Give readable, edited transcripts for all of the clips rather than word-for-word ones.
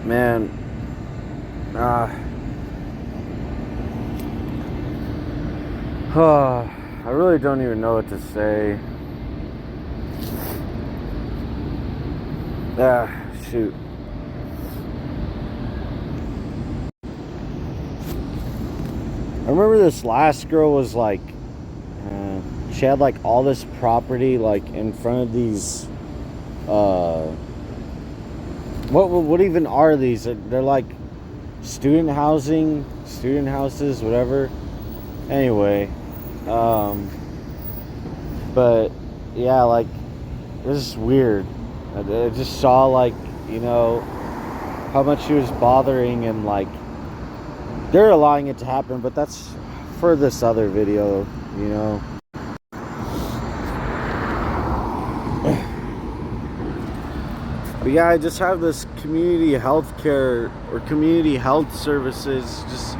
Man, I really don't even know what to say. Shoot. I remember this last girl was like, she had like all this property like in front of these, what even are these? They're like student houses, whatever. Anyway, but yeah, like, this is weird. I just saw, like, you know, how much she was bothering, and like, they're allowing it to happen, but that's for this other video, you know. But yeah, I just have this community health care or community health services just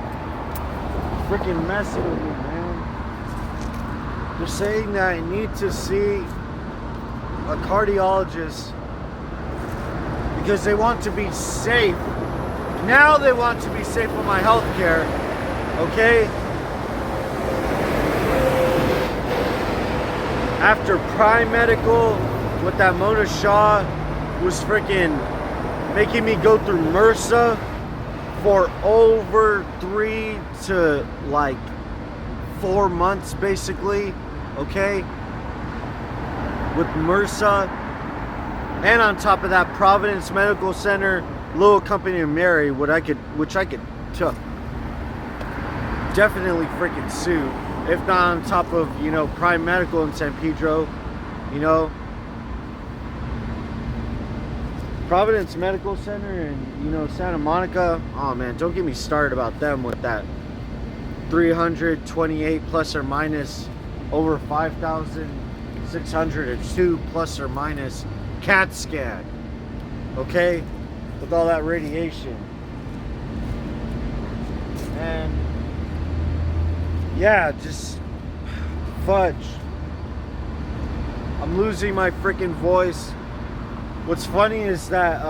freaking messing with me, man. They're saying that I need to see a cardiologist because they want to be safe. Now they want to be safe with my health care, okay? After Prime Medical with that Mona Shaw was freaking making me go through MRSA for over 3 to like 4 months basically, okay? With MRSA, and on top of that, Providence Medical Center, little company in Mary, which I could definitely freaking sue, if not on top of, you know, Prime Medical in San Pedro, you know, Providence Medical Center and, you know, Santa Monica. Oh man, don't get me started about them with that 328 plus or minus over 5,602 plus or minus CAT scan, okay, with all that radiation. And yeah, just fudge. I'm losing my freaking voice. What's funny is that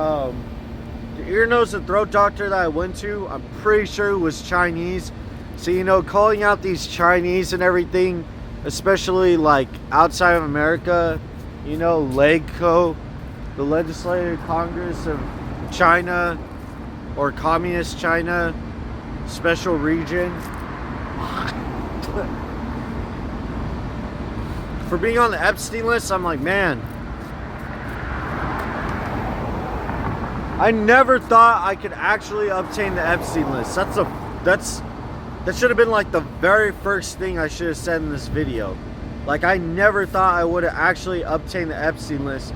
the ear, nose, and throat doctor that I went to, I'm pretty sure it was Chinese. So, you know, calling out these Chinese and everything, especially like outside of America, you know, LEGCO, the Legislative Congress of China, or Communist China Special Region, for being on the Epstein list. I'm like, man, I never thought I could actually obtain the Epstein list. That should have been like the very first thing I should have said in this video. Like, I never thought I would have actually obtained the Epstein list.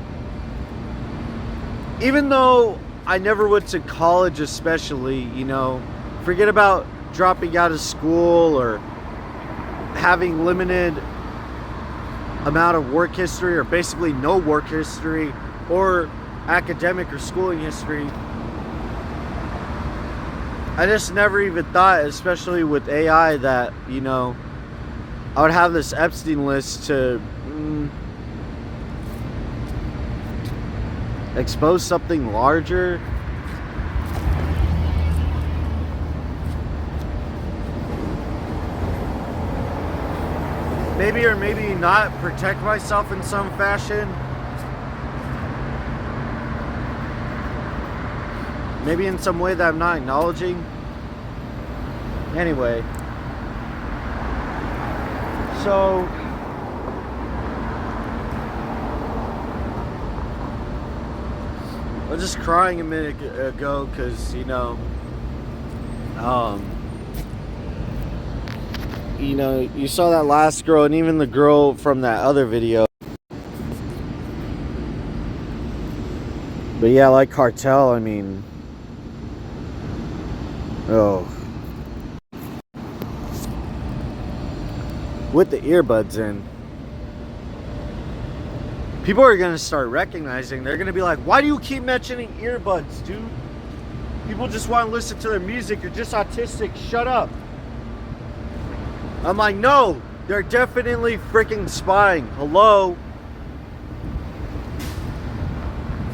Even though I never went to college, especially, you know, forget about dropping out of school or having limited amount of work history, or basically no work history, or academic or schooling history. I just never even thought, especially with AI, that, you know, I would have this Epstein list to expose something larger. Maybe or maybe not protect myself in some fashion. Maybe in some way that I'm not acknowledging. Anyway. So I was just crying a minute ago because, you know, you saw that last girl, and even the girl from that other video. But yeah, like Cartel, I mean, with the earbuds in, people are going to start recognizing. They're going to be like, why do you keep mentioning earbuds, dude? People just want to listen to their music. You're just autistic. Shut up. I'm like, no, they're definitely freaking spying. Hello?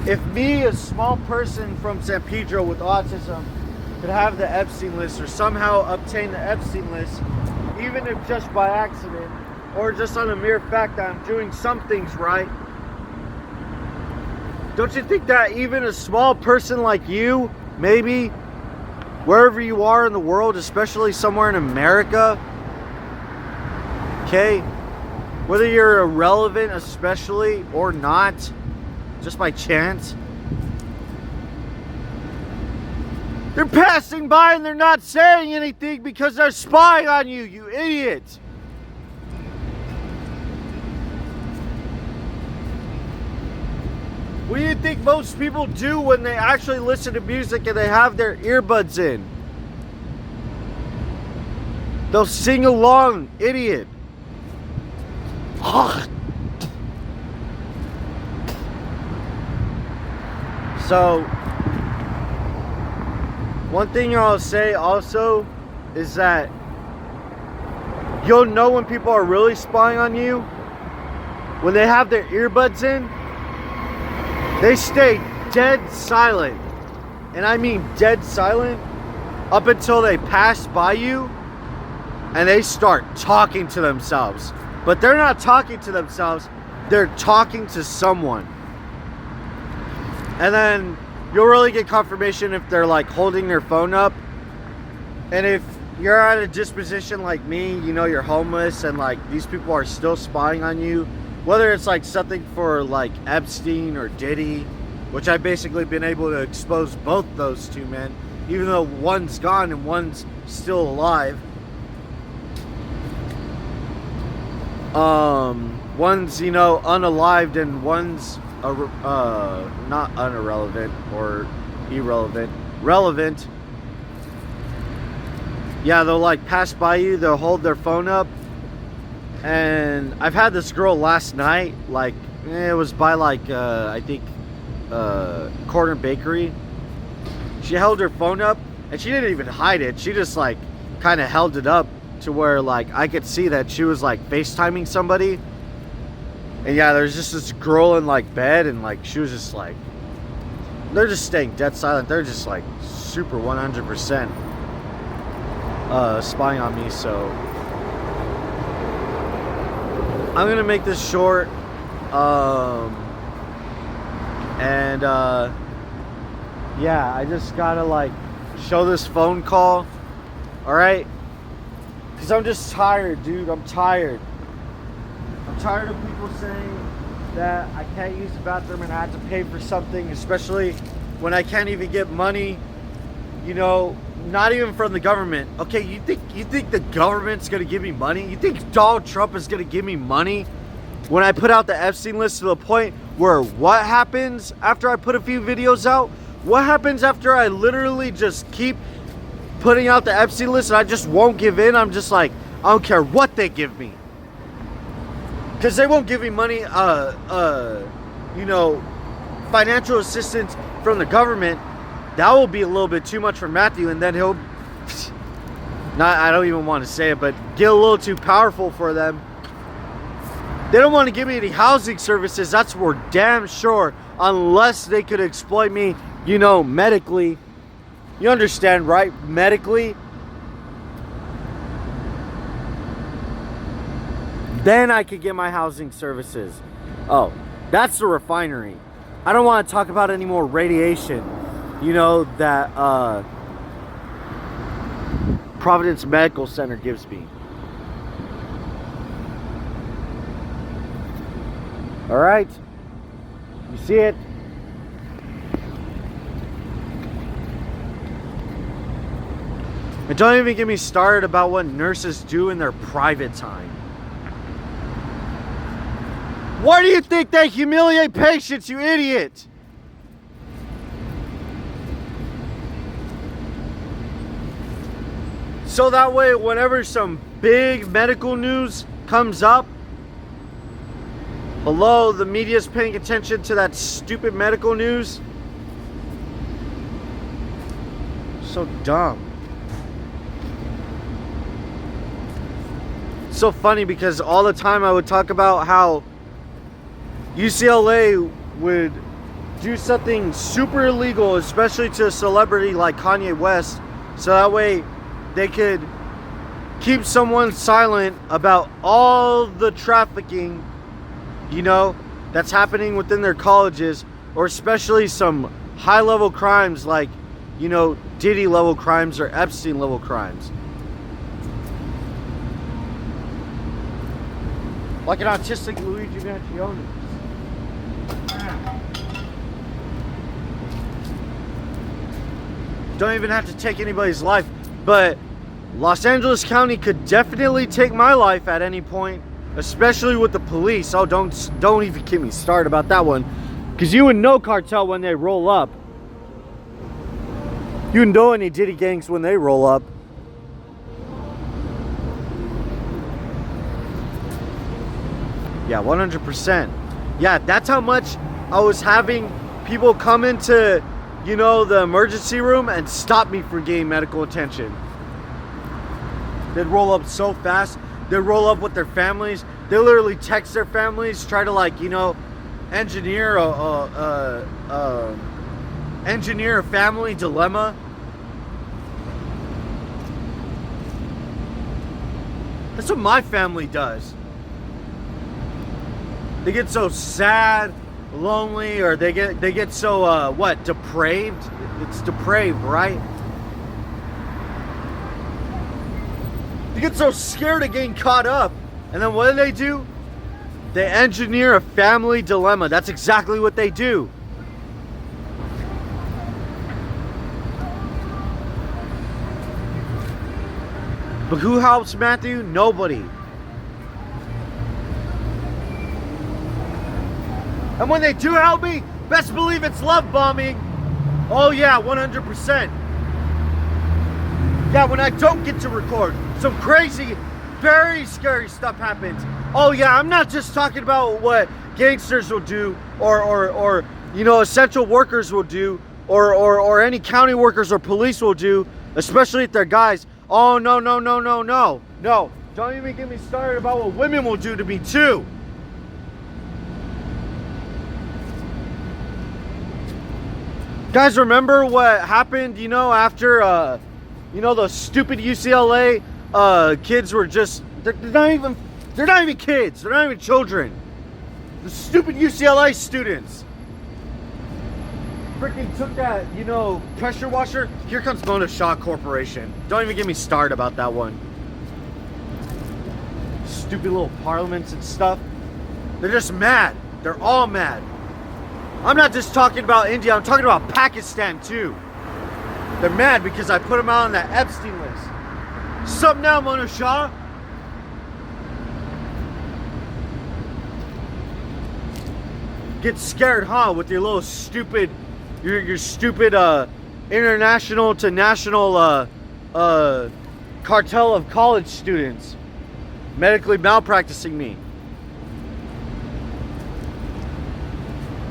If me, a small person from San Pedro with autism, could have the Epstein list or somehow obtain the Epstein list, even if just by accident or just on a mere fact that I'm doing some things right, don't you think that even a small person like you, maybe wherever you are in the world, especially somewhere in America, okay, whether you're irrelevant especially or not, just by chance, they're passing by and they're not saying anything because they're spying on you, you idiot. What do you think most people do when they actually listen to music and they have their earbuds in? They'll sing along, idiot. So, one thing I'll say also is that you'll know when people are really spying on you when they have their earbuds in. They stay dead silent, and I mean dead silent, up until they pass by you and they start talking to themselves. But they're not talking to themselves, they're talking to someone. And then you'll really get confirmation if they're like holding their phone up. And if you're at a disposition like me, you know, you're homeless and like these people are still spying on you, whether it's like something for like Epstein or Diddy, which I've basically been able to expose both those two men, even though one's gone and one's still alive. One's, you know, unalived and one's not unirrelevant or irrelevant, relevant. Yeah, they'll like pass by you, they'll hold their phone up. And I've had this girl last night, like, it was by like, I think, Corner Bakery. She held her phone up, and she didn't even hide it. She just like, kind of held it up to where like, I could see that she was like FaceTiming somebody. And yeah, there's just this girl in like bed, and like, she was just like, they're just staying dead silent. They're just like, super 100% spying on me, so I'm gonna make this short, yeah, I just gotta like show this phone call, all right? Because I'm just tired, dude. I'm tired of people saying that I can't use the bathroom and I have to pay for something, especially when I can't even get money, you know, not even from the government. Okay, you think the government's gonna give me money? You think Donald Trump is gonna give me money when I put out the Epstein list, to the point where what happens after I put a few videos out? What happens after I literally just keep putting out the Epstein list and I just won't give in? I'm just like, I don't care what they give me. Because they won't give me money, you know, financial assistance from the government. That will be a little bit too much for Matthew, and then he'll, I don't even want to say it, but get a little too powerful for them. They don't want to give me any housing services, that's for damn sure, unless they could exploit me, you know, medically. You understand, right? Medically. Then I could get my housing services. Oh, that's the refinery. I don't want to talk about any more radiation, you know, that Providence Medical Center gives me. All right, you see it? And don't even get me started about what nurses do in their private time. Why do you think they humiliate patients, you idiot? So that way, whenever some big medical news comes up, hello, the media's paying attention to that stupid medical news. So dumb. So funny, because all the time I would talk about how UCLA would do something super illegal, especially to a celebrity like Kanye West, so that way they could keep someone silent about all the trafficking, you know, that's happening within their colleges, or especially some high-level crimes like, you know, Diddy level crimes or Epstein level crimes. Like an autistic Luigi Mangione. Don't even have to take anybody's life, but Los Angeles County could definitely take my life at any point, especially with the police. Oh, don't even get me started about that one, because you would know cartel when they roll up. You would know any Diddy gangs when they roll up. Yeah, 100%. Yeah, that's how much I was having people come into, you know, the emergency room and stop me from getting medical attention. They'd roll up so fast. They'd roll up with their families. They literally text their families, try to, like, you know, engineer a family dilemma. That's what my family does. They get so sad, lonely, or they get so depraved. It's depraved, right? They get so scared of getting caught up, and then what do? They engineer a family dilemma. That's exactly what they do. But who helps Matthew? Nobody. And when they do help me, best believe it's love bombing. Oh yeah, 100%. Yeah, when I don't get to record, some crazy, very scary stuff happens. Oh yeah, I'm not just talking about what gangsters will do, or you know, essential workers will do, or any county workers or police will do, especially if they're guys. Oh no. Don't even get me started about what women will do to me too. Guys, remember what happened, you know, after, you know, those stupid UCLA kids were just, they're not even kids, they're not even children. The stupid UCLA students freaking took that, you know, pressure washer. Here comes Mona Shaw Corporation. Don't even get me started about that one. Stupid little parliaments and stuff. They're just mad. They're all mad. I'm not just talking about India, I'm talking about Pakistan too. They're mad because I put them out on that Epstein list. Sup now, Mona Shaw? Get scared, huh, with your little stupid, your stupid international to national cartel of college students medically malpracticing me.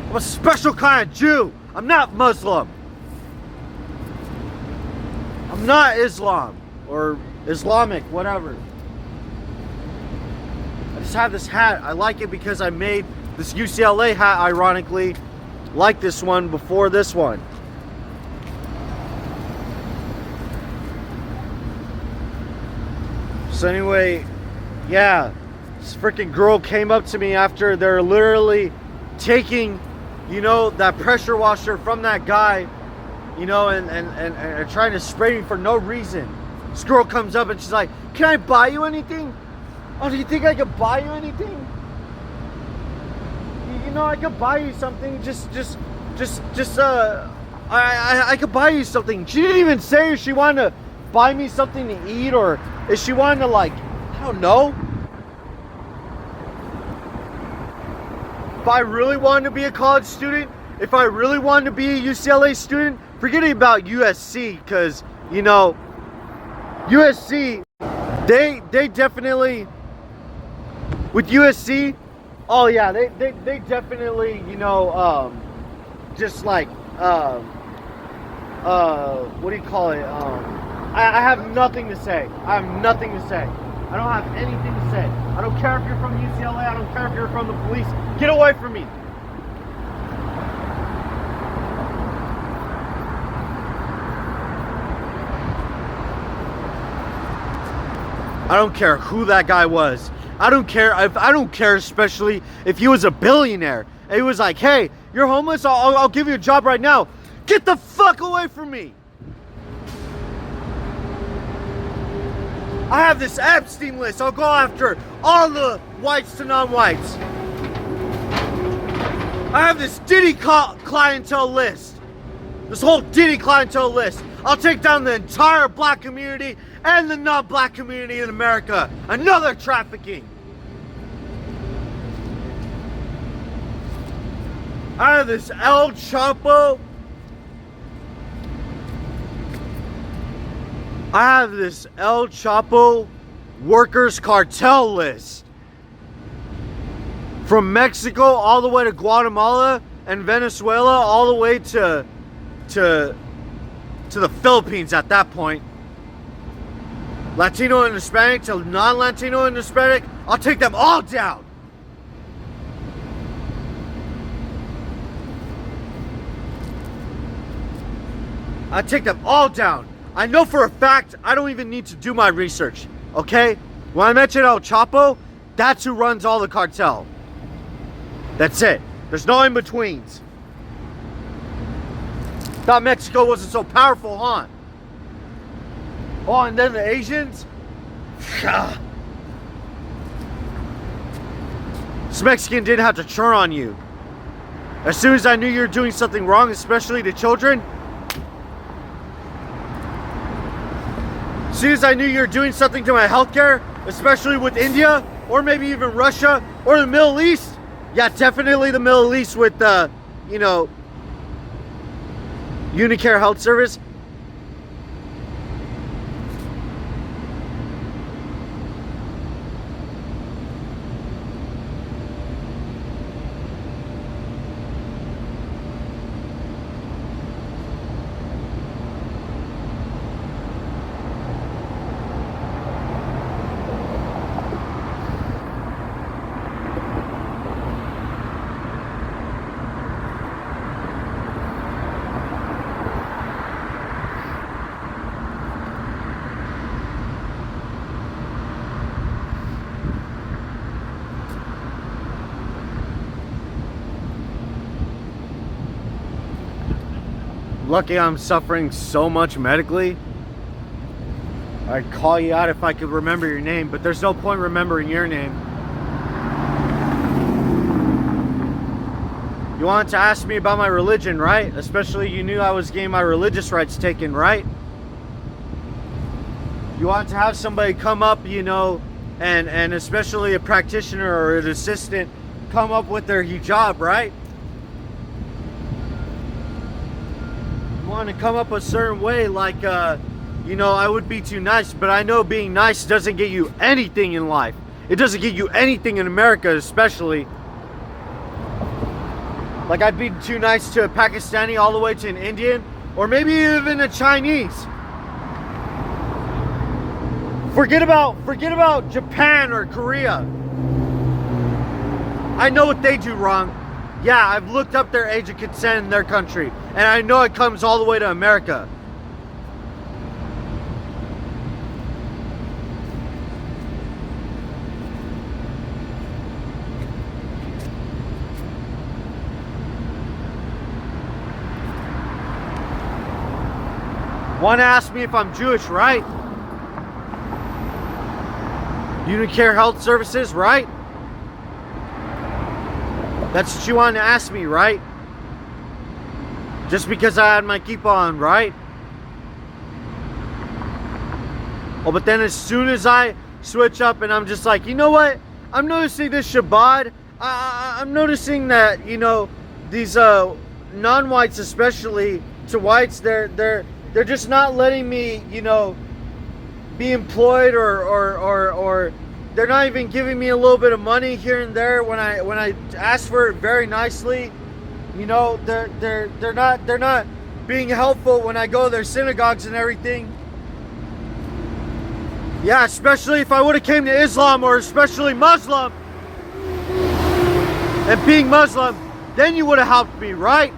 I'm a special kind of Jew. I'm not Muslim. I'm not Islam or Islamic, whatever. I just have this hat. I like it because I made this UCLA hat, ironically, like this one before this one. So anyway, yeah, this freaking girl came up to me after they're literally taking, you know, that pressure washer from that guy, you know, and trying to spray me for no reason. This girl comes up and she's like, "Can I buy you anything? Oh, do you think I could buy you anything? You know, I could buy you something. I could buy you something." She didn't even say if she wanted to buy me something to eat or if she wanted to, like, I don't know. If I really wanted to be a college student, if I really wanted to be a UCLA student, forgetting about USC, because, you know, USC, they definitely, with USC, oh yeah, they definitely, you know, just like, what do you call it, I have nothing to say. I have nothing to say. I don't have anything to say. I don't care if you're from UCLA. I don't care if you're from the police. Get away from me. I don't care who that guy was. I don't care especially if he was a billionaire. And he was like, hey, you're homeless? I'll give you a job right now. Get the fuck away from me. I have this Epstein list. I'll go after all the whites to non-whites. I have this Diddy clientele list. This whole Diddy clientele list. I'll take down the entire black community and the non-black community in America. Another trafficking. I have this El Chapo. I have this El Chapo workers cartel list. From Mexico all the way to Guatemala and Venezuela, all the way to the Philippines at that point. Latino and Hispanic to non-Latino and Hispanic, I'll take them all down. I take them all down. I know for a fact I don't even need to do my research, okay? When I mention El Chapo, that's who runs all the cartel. That's it. There's no in-betweens. Thought Mexico wasn't so powerful, huh? Oh, and then the Asians? This Mexican didn't have to turn on you. As soon as I knew you were doing something wrong, especially to children, as soon as I knew you were doing something to my healthcare, especially with India, or maybe even Russia, or the Middle East. Yeah, definitely the Middle East with the, Unicare Health Service. Lucky I'm suffering so much medically. I'd call you out if I could remember your name, but there's no point remembering your name. You wanted to ask me about my religion, right? Especially you knew I was getting my religious rights taken, right? You want to have somebody come up, and especially a practitioner or an assistant come up with their hijab, right? Want to come up a certain way, like I would be too nice, but I know being nice doesn't get you anything in life. It doesn't get you anything in America, especially. Like, I'd be too nice to a Pakistani all the way to an Indian, or maybe even a Chinese. Forget about Japan or Korea. I know what they do wrong. Yeah, I've looked up their age of consent in their country, and I know it comes all the way to America. Want to ask me if I'm Jewish, right? Unicare Health Services, right? That's what you wanted to ask me, right? Just because I had my kippah on, right? Oh, but then as soon as I switch up and I'm just like, you know what? I'm noticing this Shabbat. I'm noticing that, these non-whites, especially to whites, they're just not letting me, be employed or they're not even giving me a little bit of money here and there when I ask for it very nicely. They're not being helpful when I go to their synagogues and everything. Yeah, especially if I would have came to Islam or especially Muslim. And being Muslim, then you would have helped me, right?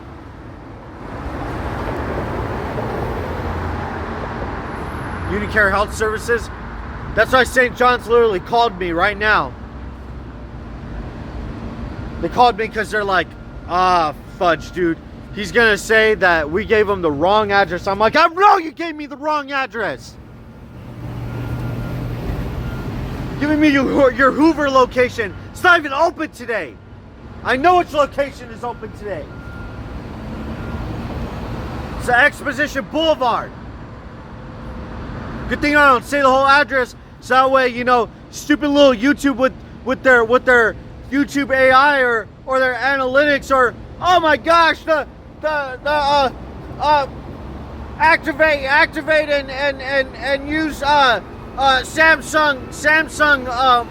Unicare Health Services. That's why St. John's literally called me right now. They called me because they're like, fudge, dude. He's gonna say that we gave him the wrong address. I'm like, I know you gave me the wrong address. Giving me your Hoover location. It's not even open today. I know which location is open today. It's the Exposition Boulevard. Good thing I don't say the whole address, so that way, you know, stupid little YouTube with their YouTube AI or their analytics, or oh my gosh, the activate and use Samsung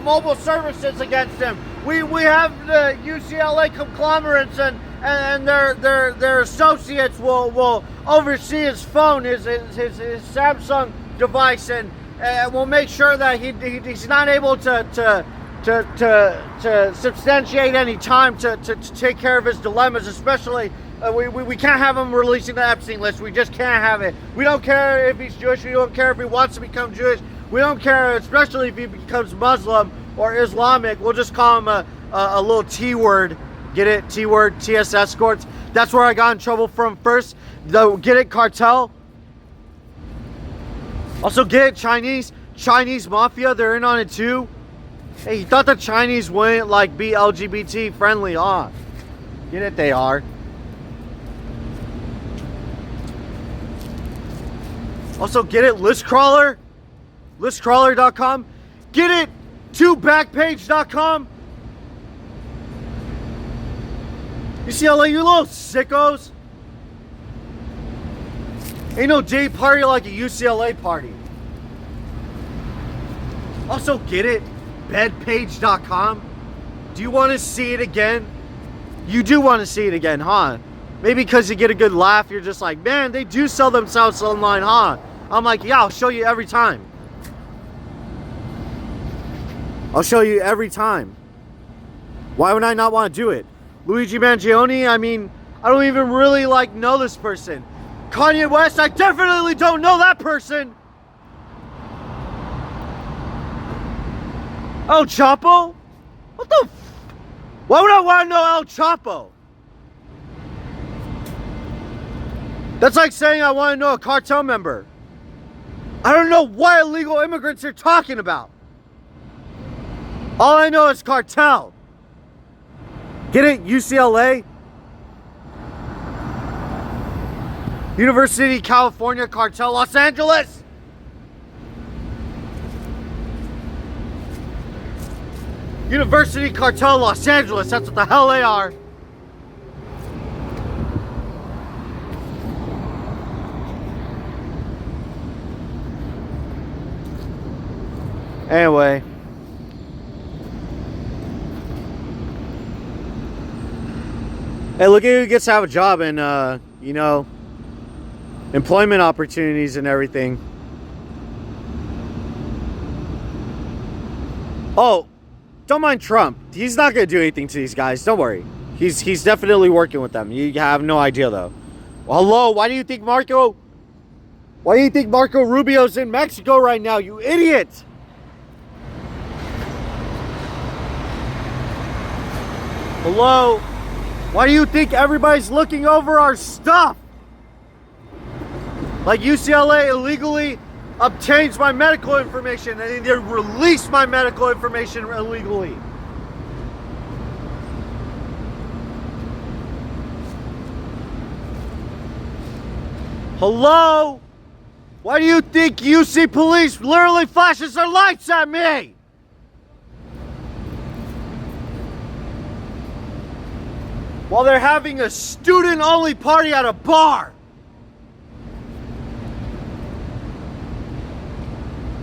mobile services against him. We have the UCLA conglomerates and their associates will oversee his phone, his Samsung device, and we'll make sure that he's not able to substantiate any time to take care of his dilemmas, especially we can't have him releasing the Epstein list. We just can't have it. We don't care if he's Jewish. We don't care if he wants to become Jewish. We don't care, especially if he becomes Muslim or Islamic. We'll just call him a little T-word. Get it? T-word, TS escorts. That's where I got in trouble from first. Get it? Cartel. Also, get it? Chinese mafia. They're in on it too. Hey, you thought the Chinese wouldn't like be LGBT friendly, huh? Get it? They are. Also, get it? Listcrawler. Listcrawler.com. Get it? 2backpage.com. UCLA, you little sickos. Ain't no day party like a UCLA party. Also, get it? Bedpage.com. Do you want to see it again? You do want to see it again, huh? Maybe because you get a good laugh, you're just like, man, they do sell themselves online, huh? I'm like, yeah, I'll show you every time. I'll show you every time. Why would I not want to do it? Luigi Mangione, I mean, I don't even really like know this person. Kanye West, I definitely don't know that person. El Chapo? What the why would I want to know El Chapo? That's like saying I want to know a cartel member. I don't know what illegal immigrants you're talking about. All I know is cartel. Get it? UCLA? University, California, cartel, Los Angeles? University, cartel, Los Angeles. That's what the hell they are. Anyway. Hey, look at who gets to have a job and, you know, employment opportunities and everything. Oh, don't mind Trump. He's not going to do anything to these guys. Don't worry. He's definitely working with them. You have no idea, though. Well, hello, why do you think Marco Rubio's in Mexico right now, you idiot? Hello? Why do you think everybody's looking over our stuff? Like UCLA illegally obtains my medical information and they release my medical information illegally. Hello? Why do you think UC police literally flashes their lights at me? While they're having a student-only party at a bar.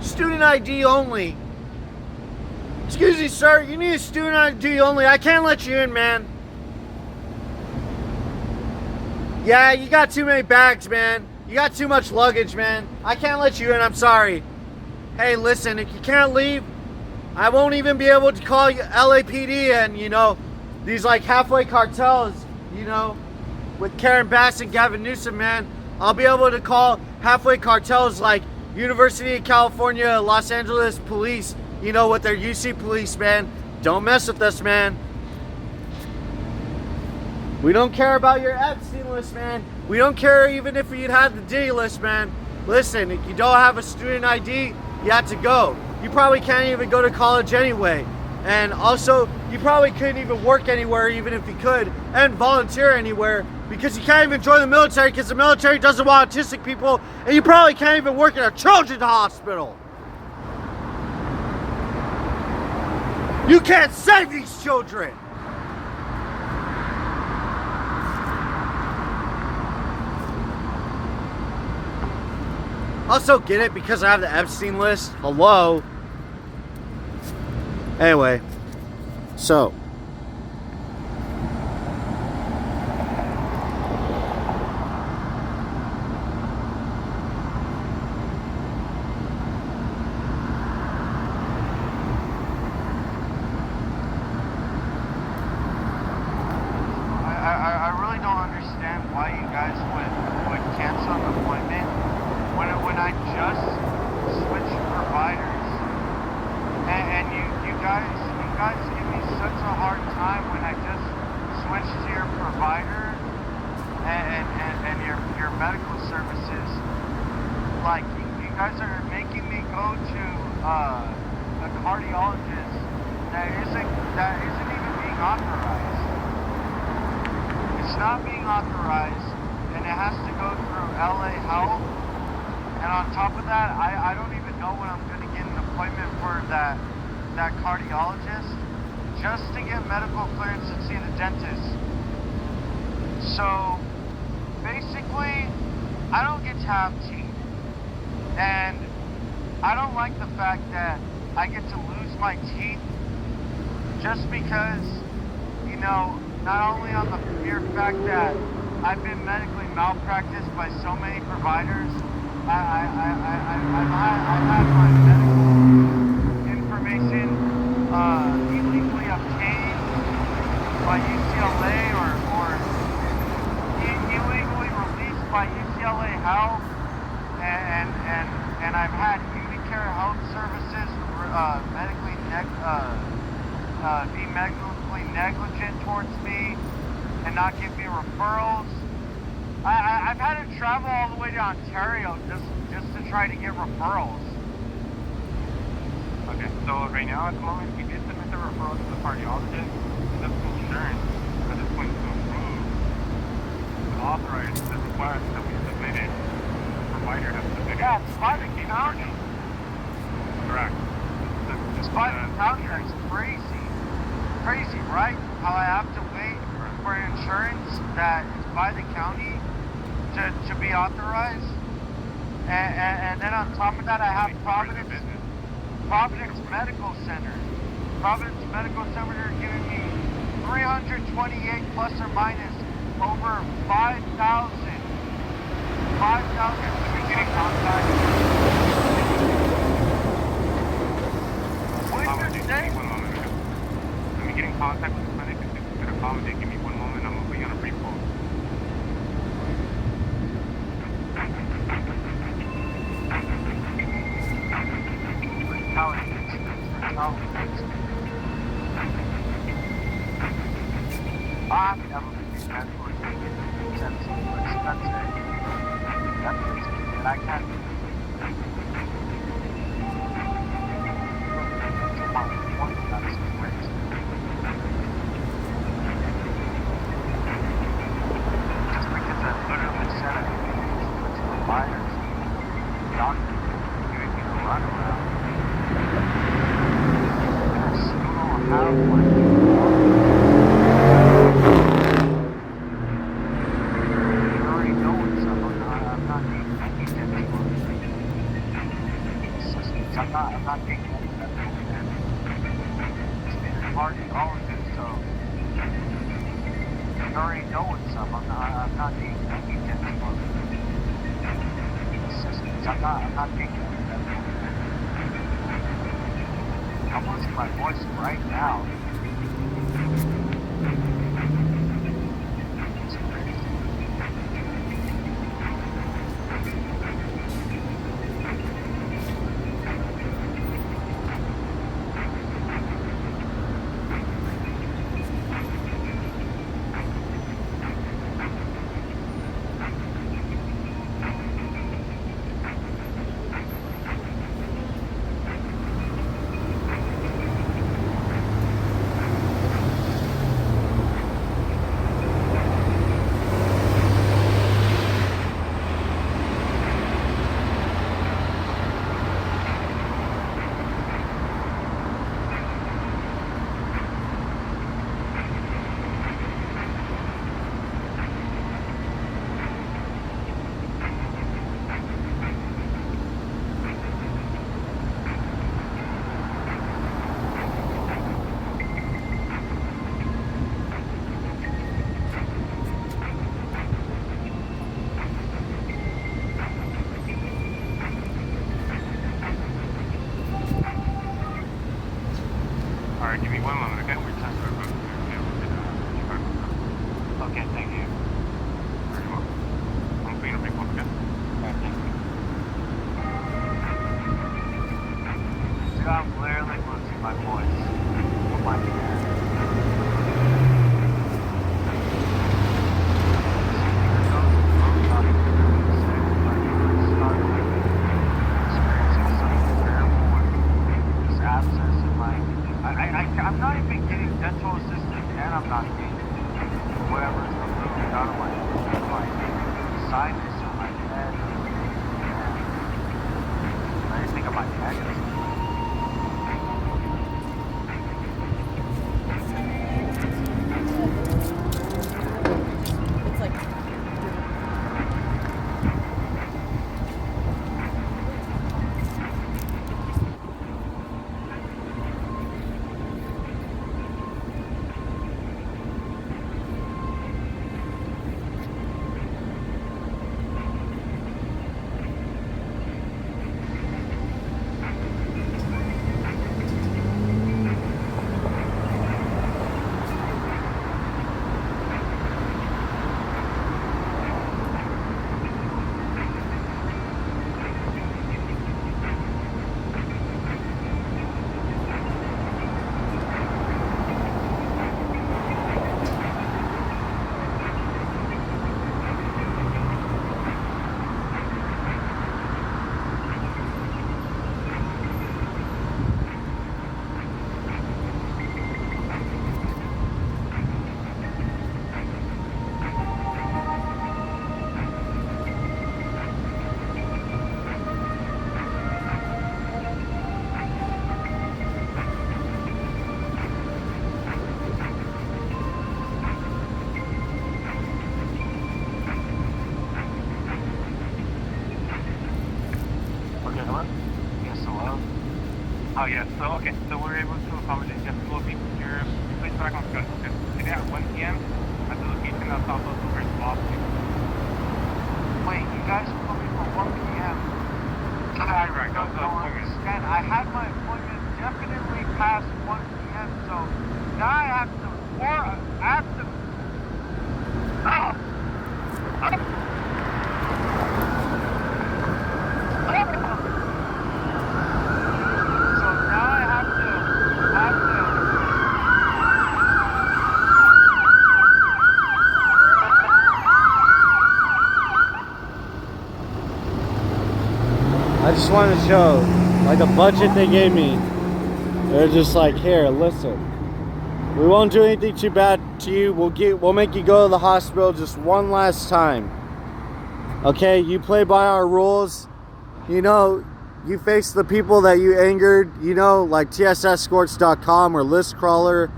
Student ID only. Excuse me, sir. You need a student ID only. I can't let you in, man. Yeah, you got too many bags, man. You got too much luggage, man. I can't let you in. I'm sorry. Hey, listen. If you can't leave, I won't even be able to call you LAPD and, you know, these like halfway cartels, you know, with Karen Bass and Gavin Newsom, man. I'll be able to call halfway cartels like University of California, Los Angeles police, you know, with their UC police, man. Don't mess with us, man. We don't care about your Epstein list, man. We don't care even if you'd had the D list, man. Listen, if you don't have a student ID, you have to go. You probably can't even go to college anyway. And also, you probably couldn't even work anywhere even if you could, and volunteer anywhere, because you can't even join the military because the military doesn't want autistic people, and you probably can't even work in a children's hospital. You can't save these children. Also get it because I have the Epstein list. Hello. Anyway, so I really don't understand why you guys would cancel an appointment when I just switched providers, and you guys give me such a hard time when I just switched to your provider and your medical services. Like you guys are making me go to a cardiologist that isn't even being authorized. It's not being authorized, and it has to go through LA Health. And on top of that, I don't even know when I'm going to get an appointment for that cardiologist, just to get medical clearance and see the dentist. So basically, I don't get to have teeth, and I don't like the fact that I get to lose my teeth just because, you know, not only on the mere fact that I've been medically malpracticed by so many providers, I've had my medical information illegally obtained by UCLA or illegally released by UCLA Health, and I've had Unicare Health Services be medically negligent towards me and not give me referrals. I've had to travel all the way to Ontario just to try to get referrals. Okay, so right now at the moment, we did submit the referral to the cardiologist. That's insurance at this point to approve, to authorize the request that we submitted. The provider has submitted. Yeah, it's by the county. Correct. It's by the county. It's crazy. Crazy, right? How I have to wait for insurance that is by the county to be authorized, and then on top of that, I have Providence Medical Center. Providence Medical Center giving me 328 plus or minus over 5,000. 5,000. Let me get in contact. What did you say? Let me get in contact with the clinic and see if we could accommodate. Give me 1 moment. I'm going to put you on a brief hold. I've never been to medical attention. That's it. And I can't. Just because I literally said it, which providers, doctors, giving me the runaround. I still don't have one. I'm not taking any of that bullshit. It's been hard to all of it, so you already know what's up. I'm not taking any of that bullshit. I'm not taking any of that bullshit. I'm losing my voice right now. It's crazy. Oh yeah, so okay, so we're able to accommodate you have to locate your place back on schedule. Okay, today at 1 p.m. at the location that's off of over Boston. Wait, you guys put me for 1 p.m. Right, that was the Don't appointment. understand. I had my appointment definitely past 1 p.m. So now I have to So now I have to. I just wanted to show, like, the budget they gave me. They're just like, here, listen. We won't do anything too bad to you. We'll make you go to the hospital just one last time. Okay, you play by our rules. You know, you face the people that you angered, you know, like TSEscorts.com or ListCrawler.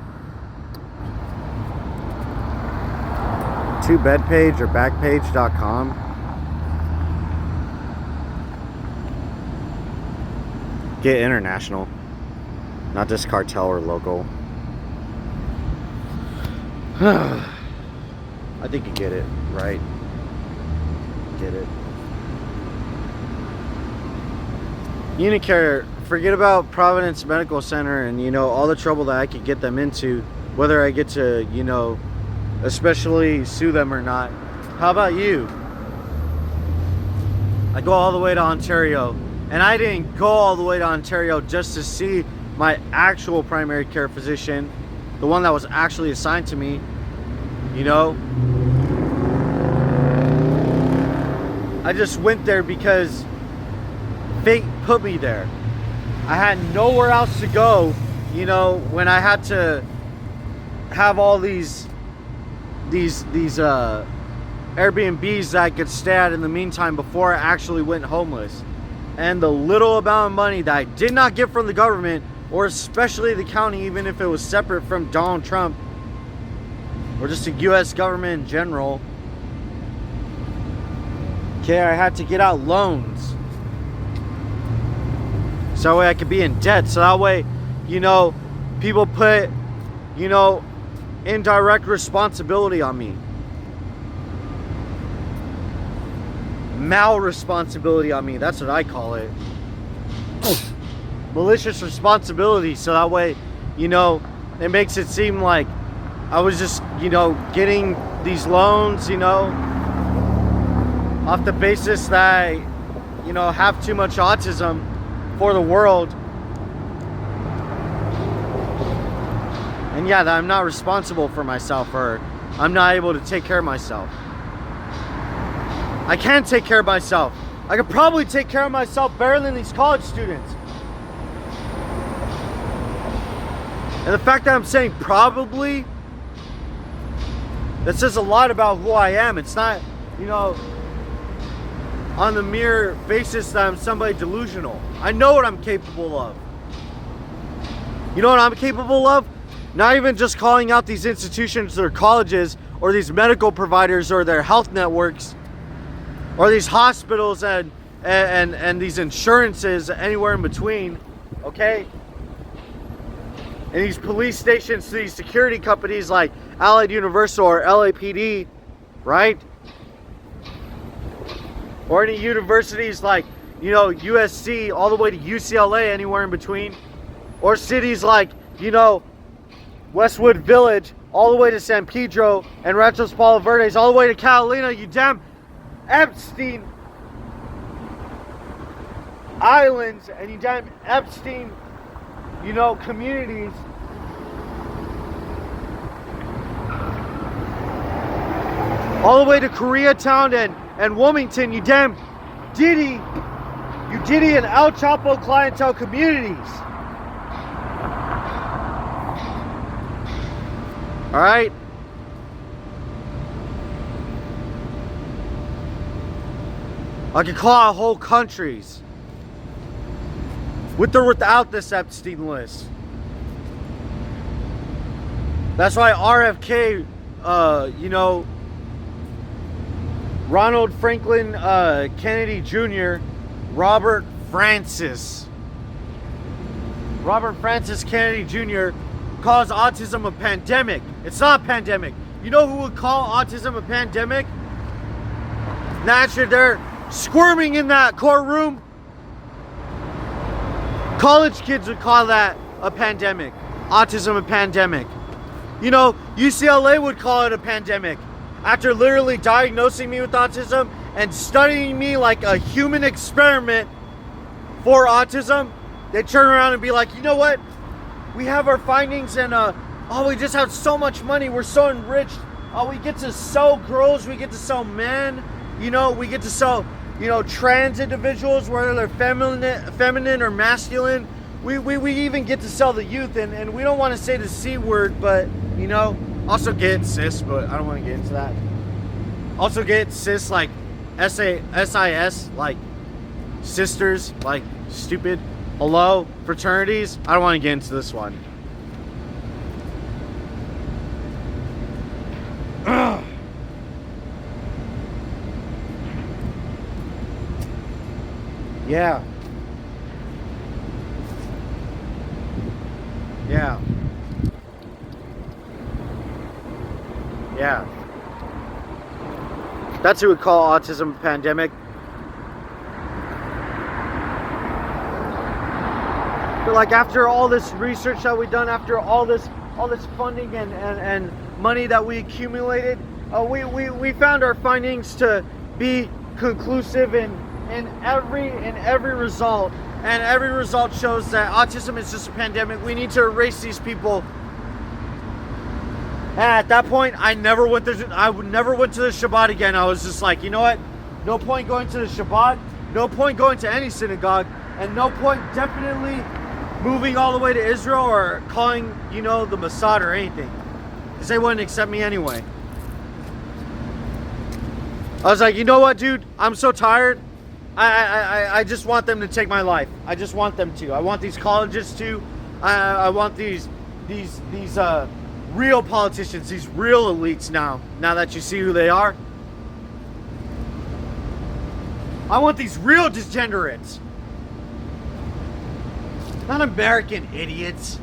2bedpage or backpage.com. Get international, not just cartel or local. I think you get it, right? Get it. Unicare, forget about Providence Medical Center and, you know, all the trouble that I could get them into, whether I get to, you know, especially sue them or not. How about you? I go all the way to Ontario, and I didn't go all the way to Ontario just to see my actual primary care physician, the one that was actually assigned to me, you know. I just went there because fate put me there. I had nowhere else to go, you know, when I had to have all these Airbnbs that I could stay at in the meantime before I actually went homeless. And the little amount of money that I did not get from the government, or especially the county, even if it was separate from Donald Trump or just the US government in general. Okay, I had to get out loans so that way I could be in debt, so that way, you know, people put, you know, indirect responsibility on me, mal-responsibility on me, that's what I call it. Malicious responsibility, so that way, you know, it makes it seem like I was just, you know, getting these loans, you know, off the basis that I, you know, have too much autism for the world. And yeah, that I'm not responsible for myself, or I'm not able to take care of myself. I can take care of myself. I could probably take care of myself better than these college students. And the fact that I'm saying probably, that says a lot about who I am. It's not, you know, on the mere basis that I'm somebody delusional. I know what I'm capable of. You know what I'm capable of? Not even just calling out these institutions or colleges or these medical providers or their health networks or these hospitals and these insurances anywhere in between, okay? And these police stations to these security companies like Allied Universal or LAPD, right? Or any universities like, you know, USC all the way to UCLA, anywhere in between. Or cities like, you know, Westwood Village, all the way to San Pedro and Ranchos Palo Verdes, all the way to Catalina, you damn Epstein islands and you damn Epstein, you know, communities. All the way to Koreatown and Wilmington, you damn Diddy and El Chapo clientele communities. All right. I could call out whole countries with or without this Epstein list. That's why RFK, you know, Ronald Franklin Kennedy Jr., Robert Francis, Robert Francis Kennedy Jr. calls autism a pandemic. It's not a pandemic. You know who would call autism a pandemic? Naturally, they're squirming in that courtroom. College kids would call that a pandemic. Autism a pandemic. You know, UCLA would call it a pandemic. After literally diagnosing me with autism and studying me like a human experiment for autism, they turn around and be like, you know what? We have our findings and we just have so much money. We're so enriched. We get to sell girls. We get to sell men. You know, we get to sell, you know, trans individuals, whether they're feminine or masculine. We even get to sell the youth, and we don't want to say the C word, but, you know, also get cis, but I don't want to get into that. Also get cis, like SIS, like sisters, like stupid. Hello, fraternities. I don't want to get into this one. Ugh. Yeah. Yeah. Yeah. That's who would call autism a pandemic. But like after all this research that we've done, after all this funding and money that we accumulated, we found our findings to be conclusive in every result, and every result shows that autism is just a pandemic. We need to erase these people. And at that point, I never went to the Shabbat again. I was just like, you know what? No point going to the Shabbat. No point going to any synagogue, and no point definitely moving all the way to Israel or calling, you know, the Mossad or anything, because they wouldn't accept me anyway. I was like, you know what, dude? I'm so tired. I just want them to take my life. I just want them to. I want these colleges to. I want these real politicians, these real elites now that you see who they are. I want these real degenerates. Not American idiots.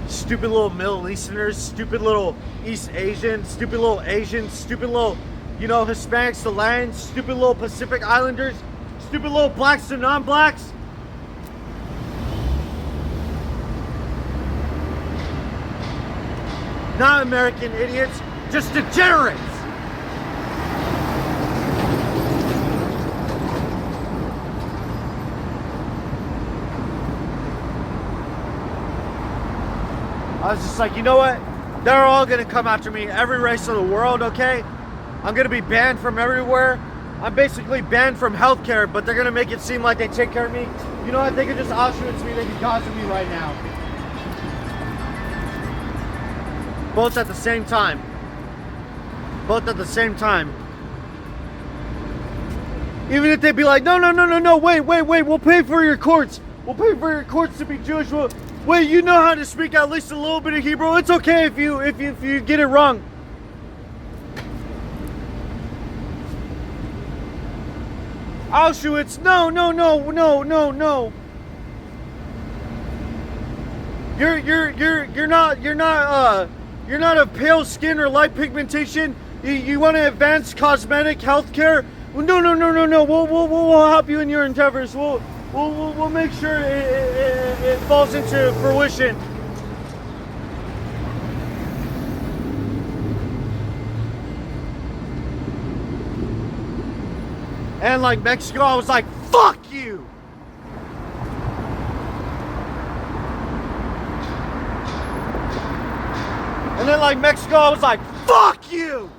Stupid little Middle Easterners, stupid little East Asians, stupid little Asians, stupid little, you know, Hispanics to Lions, stupid little Pacific Islanders, stupid little blacks to non-blacks. Not American idiots, just degenerates. I was just like, you know what? They're all gonna come after me, every race of the world, okay? I'm gonna be banned from everywhere. I'm basically banned from healthcare, but they're gonna make it seem like they take care of me. You know what? They could just Auschwitz me, they could Gaza me right now. Both at the same time. Both at the same time. Even if they'd be like, no, wait, we'll pay for your courts. We'll pay for your courts to be Jewish. Wait, you know how to speak at least a little bit of Hebrew. It's okay if you get it wrong. Auschwitz, no. You're not of pale skin or light pigmentation. You want to advance cosmetic healthcare? No. We'll help you in your endeavors. We'll make sure it falls into fruition. And like Mexico, I was like, fuck you! And then like Mexico, I was like, fuck you!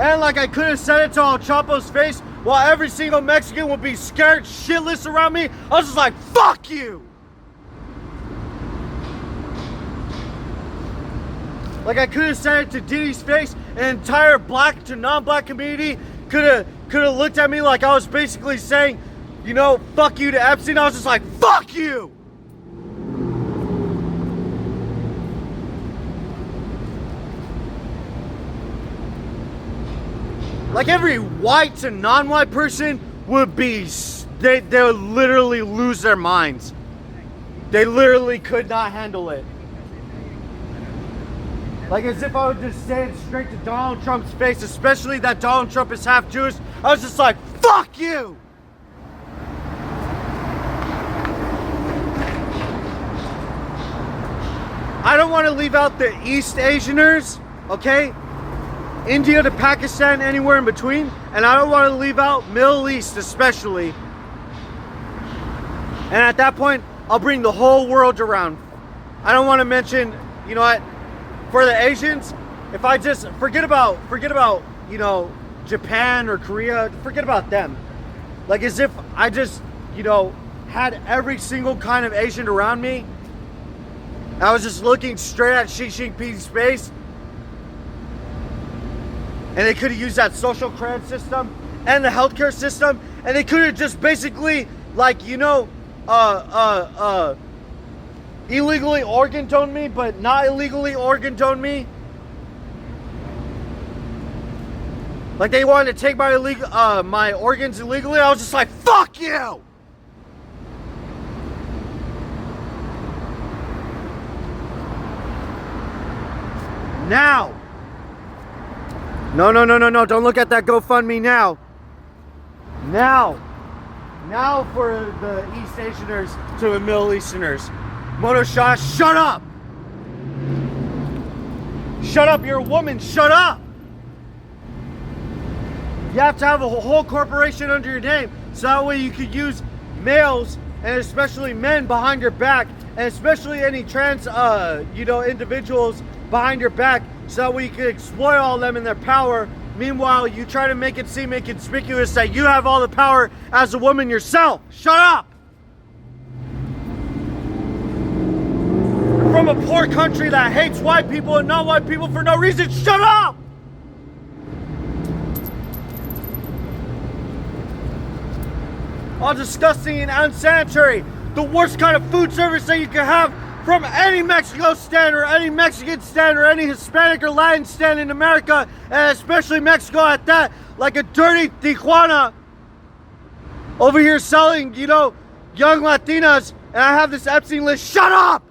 And like I could have said it to El Chapo's face while every single Mexican would be scared shitless around me. I was just like, fuck you! Like I could have said it to Diddy's face. An entire black to non-black community could have looked at me like I was basically saying, you know, fuck you to Epstein. I was just like, fuck you! Like every white to non-white person would be, they would literally lose their minds. They literally could not handle it. Like as if I would just say it straight to Donald Trump's face, especially that Donald Trump is half Jewish. I was just like, fuck you! I don't want to leave out the East Asianers, okay? India to Pakistan, anywhere in between. And I don't want to leave out Middle East especially. And at that point, I'll bring the whole world around. I don't want to mention, you know what, for the Asians, if I just forget about, you know, Japan or Korea, forget about them. Like as if I just, you know, had every single kind of Asian around me. I was just looking straight at Xi Jinping's face. And they could have used that social credit system and the healthcare system. And they could have just basically, like, you know, illegally organ doned me, but not illegally organ doned me. Like they wanted to take my my organs illegally. I was just like, fuck you! Now. No, don't look at that GoFundMe now. Now for the East Asianers to the Middle Easterners. Mono Shah, shut up! Shut up, you're a woman, shut up! You have to have a whole corporation under your name, so that way you could use males, and especially men behind your back, and especially any trans, you know, individuals behind your back, so that way you can exploit all of them in their power. Meanwhile, you try to make it seem inconspicuous that you have all the power as a woman yourself. Shut up! You're from a poor country that hates white people and not white people for no reason. Shut up! All disgusting and unsanitary. The worst kind of food service that you can have from any Mexico stand or any Mexican stand or any Hispanic or Latin stand in America, and especially Mexico at that, like a dirty Tijuana over here selling, you know, young Latinas, and I have this Epstein list. Shut up!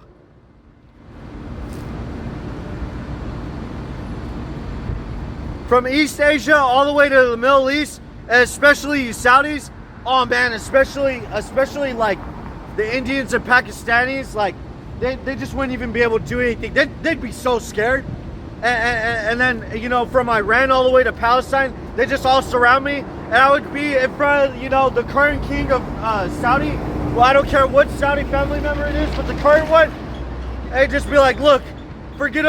From East Asia all the way to the Middle East, and especially you Saudis, oh man, especially like the Indians and Pakistanis, like they just wouldn't even be able to do anything. They'd be so scared. And then, you know, from Iran all the way to Palestine, they just all surround me. And I would be in front of, you know, the current king of Saudi. Well, I don't care what Saudi family member it is, but the current one. And just be like, look, forget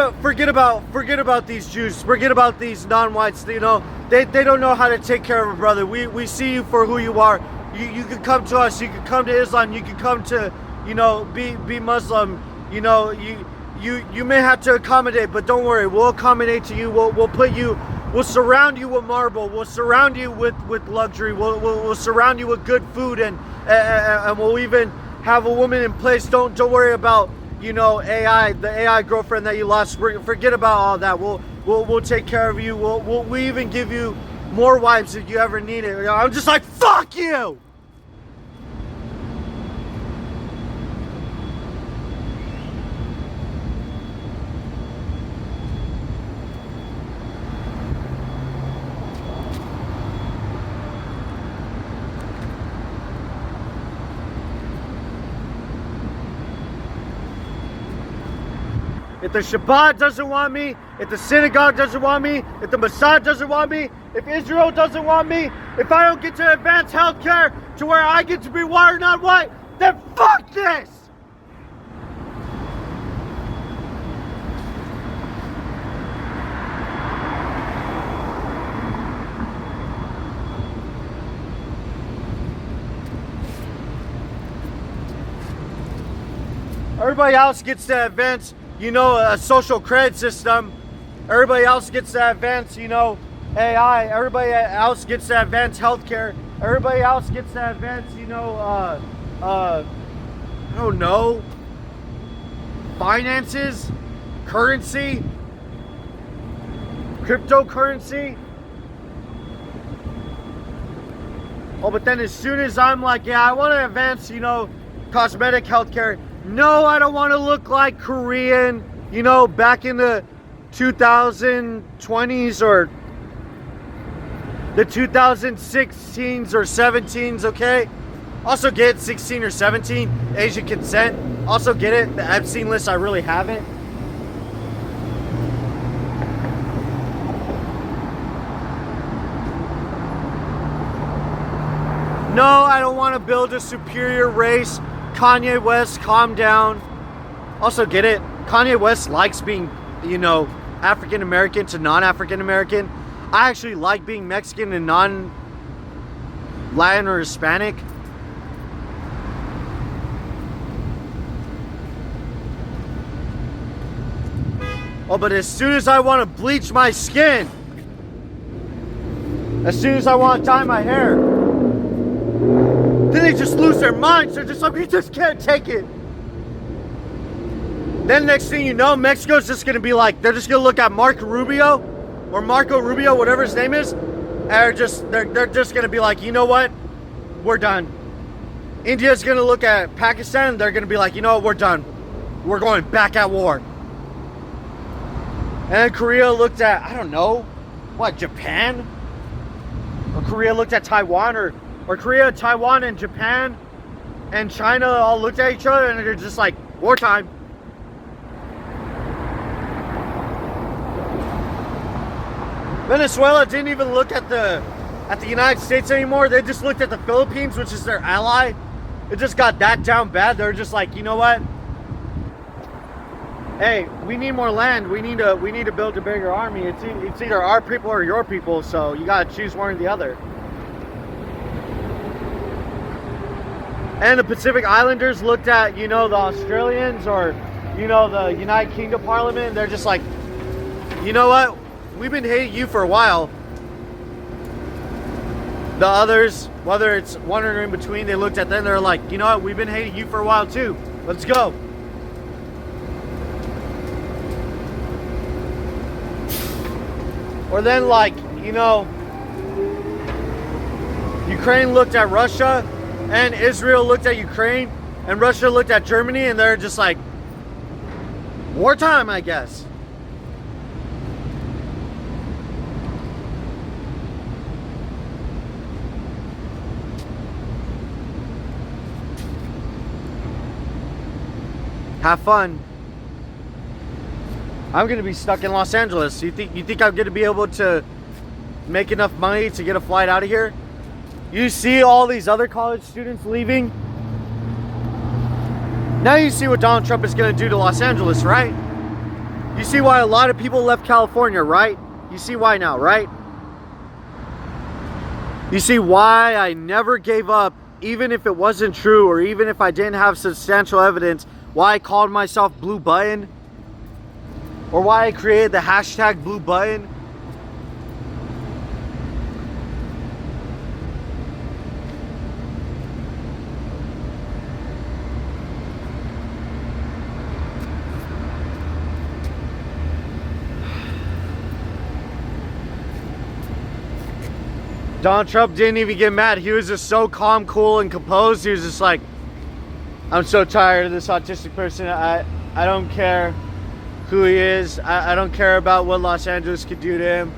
about these Jews. Forget about these non-whites. You know, they don't know how to take care of a brother. We see you for who you are. You can come to us. You can come to Islam. You can come to, you know, be Muslim. You know, you may have to accommodate, but don't worry, we'll accommodate to you. We'll surround you with marble. We'll surround you with luxury. We'll surround you with good food, and we'll even have a woman in place. Don't worry about, you know, the AI girlfriend that you lost. Forget about all that. We'll take care of you. We'll even give you more wives if you ever need it. I'm just like, fuck you! If the Shabbat doesn't want me, if the synagogue doesn't want me, if the Mossad doesn't want me, if Israel doesn't want me, if I don't get to advance healthcare to where I get to be wired, not white, then fuck this! Everybody else gets to advance, you know, a social credit system. Everybody else gets to advance, you know, AI. Everybody else gets to advance healthcare. Everybody else gets to advance, you know, I don't know, finances, currency, cryptocurrency. Oh, but then as soon as I'm like, yeah, I want to advance, you know, cosmetic healthcare. No, I don't want to look like Korean, you know, back in the 2020s or the 2016s or 17s, okay? Also get it, 16 or 17, Asian consent. Also get it, the Epstein list, I really haven't. No, I don't want to build a superior race. Kanye West, calm down. Also get it, Kanye West likes being, you know, African American to non-African American. I actually like being Mexican and non-Latin or Hispanic. Oh, but as soon as I want to bleach my skin, as soon as I want to dye my hair, then they just lose their minds. They're just like, we just can't take it. Then next thing you know, Mexico's just going to be like, they're just going to look at Marco Rubio, whatever his name is, and they're just going to be like, you know what? We're done. India's going to look at Pakistan, they're going to be like, you know what? We're done. We're going back at war. And then Korea looked at, I don't know, what, Japan? Or Korea looked at Taiwan, or Korea, Taiwan, and Japan, and China all looked at each other, and they're just like, wartime. Venezuela didn't even look at the United States anymore. They just looked at the Philippines, which is their ally. It just got that down bad. They're just like, you know what? Hey, we need more land. We need to build a bigger army. It's either our people or your people, so you gotta choose one or the other. And the Pacific Islanders looked at, you know, the Australians or, you know, the United Kingdom Parliament. They're just like, you know what? We've been hating you for a while. The others, whether it's one or in between, they looked at them. They're like, you know what? We've been hating you for a while too. Let's go. Or then, like, you know, Ukraine looked at Russia, and Israel looked at Ukraine, and Russia looked at Germany, and they're just like, wartime, I guess. Have fun. I'm gonna be stuck in Los Angeles. You think I'm gonna be able to make enough money to get a flight out of here? You see all these other college students leaving? Now you see what Donald Trump is gonna do to Los Angeles, right? You see why a lot of people left California, right? You see why now, right? You see why I never gave up, even if it wasn't true, or even if I didn't have substantial evidence, why I called myself Blue Button? Or why I created the hashtag Blue Button. Donald Trump didn't even get mad. He was just so calm, cool, and composed. He was just like, I'm so tired of this autistic person. I don't care who he is. I don't care about what Los Angeles could do to him.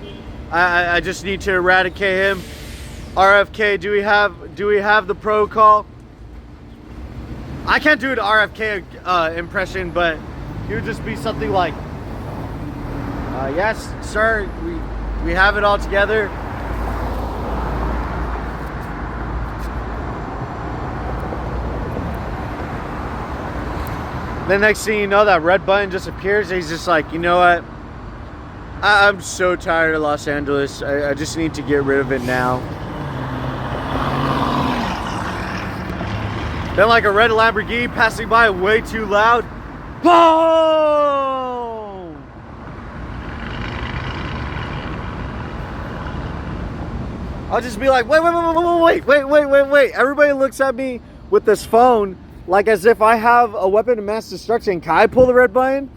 I just need to eradicate him. RFK, do we have the protocol? I can't do an RFK impression, but it would just be something like, yes, sir, we have it all together. The next thing you know, that red button just appears. He's just like, you know what? I'm so tired of Los Angeles. I just need to get rid of it now. Then like a red Lamborghini passing by way too loud. Boom! I'll just be like, wait. Everybody looks at me with this phone like as if I have a weapon of mass destruction. Can I pull the red button?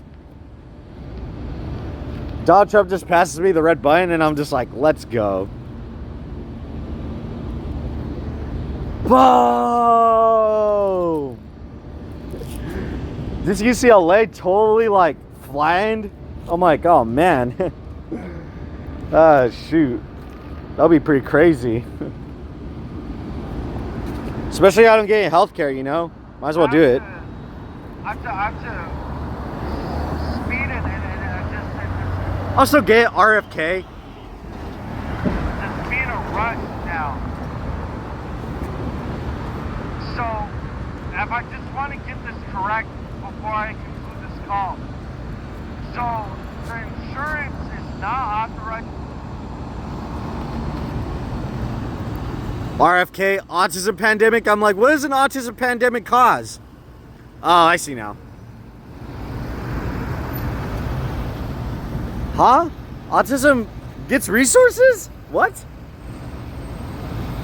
Donald Trump just passes me the red button and I'm just like, let's go. Boom! This UCLA totally like flattened. I'm like, oh man. Ah, shoot. That'll be pretty crazy. Especially I don't get any healthcare, you know? Might as well do it. I have to speed it and just Also get RFK. just be in a rush now. So, if I just want to get this correct before I conclude this call. So, the insurance is not authorized. RFK, autism pandemic. I'm like, what does an autism pandemic cause? Oh, I see now. Huh? Autism gets resources? What?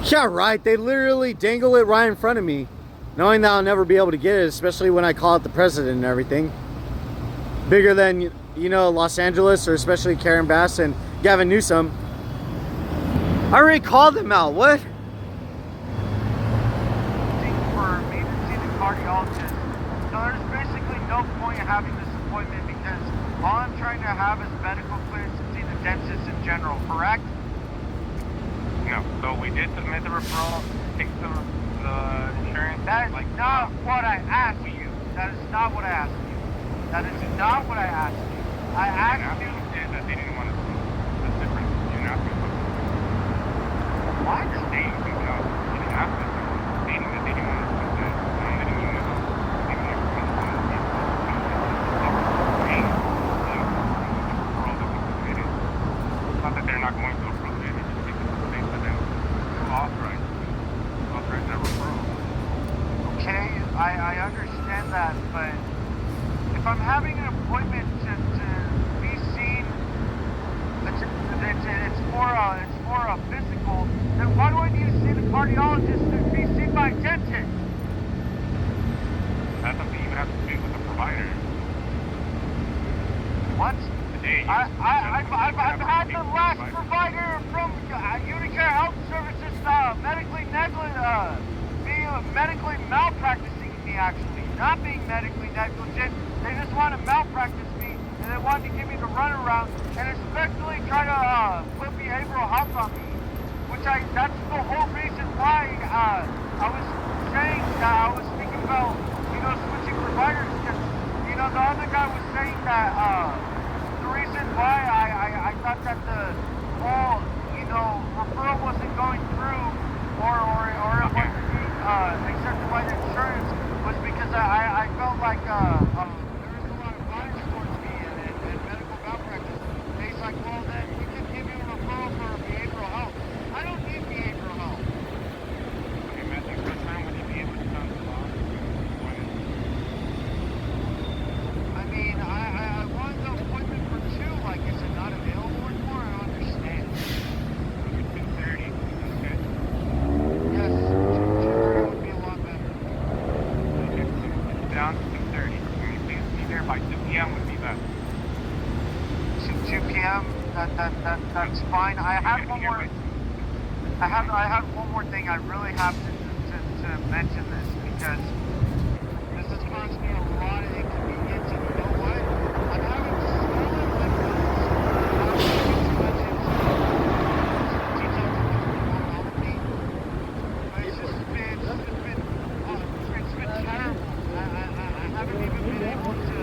Yeah, right. They literally dangle it right in front of me, knowing that I'll never be able to get it, especially when I call it the president and everything. Bigger than, you know, Los Angeles, or especially Karen Bass and Gavin Newsom. I already called them out. What? For me to see the cardiologist. So there's basically no point in having this appointment because all I'm trying to have is medical clearance to see the dentist in general, correct? No. So we did submit the referral. Take the insurance. That is not what I asked you. That is not what I asked you. That is not what I asked you. I asked you. That they didn't want to see. That's different. You didn't ask me what. What? You're stating something else. You didn't ask me. Stating that they didn't want to see that. I'm letting you know. Maybe you're going to want to see it. It's not that they're not going to approve it. It's just because the state for them to authorize that referral. Okay, I understand that, but if I'm having an appointment to be seen, it's for a physical, then why do I need to see the cardiologist to be seen by a dentist? That's something you would have to do with the provider. What? Today, I've had the last provider from Unicare Health Services medically malpracticing me, actually. Not being medically negligent. They just want to malpractice me, and they want to give me the runaround, and especially try to put behavioral health on me. That's the whole reason why I was saying that I was speaking about, switching providers, because, the other guy was saying that, the reason why I thought that the whole, referral wasn't going through or it wasn't being accepted by the insurance was because I felt like there was a lot of bias towards me and medical malpractice. And he's like, well, then we can give you a referral for behavioral health. I don't need behavioral health. okay, Matthew, what time would you be able to come to the office? I mean, I wanted the appointment for 2. Like, is it not available anymore? I don't understand. 2:30. Okay. Yes, 2:30 would be a lot better. Down to 2:30. Can you please be there by 2 p.m. would be best. 2 p.m. That's fine. I have one more. I have one more thing. I really have to mention this because this has caused me a lot of inconvenience. And you know what? I'm having swollen lymph nodes. It's been terrible. I haven't even been able to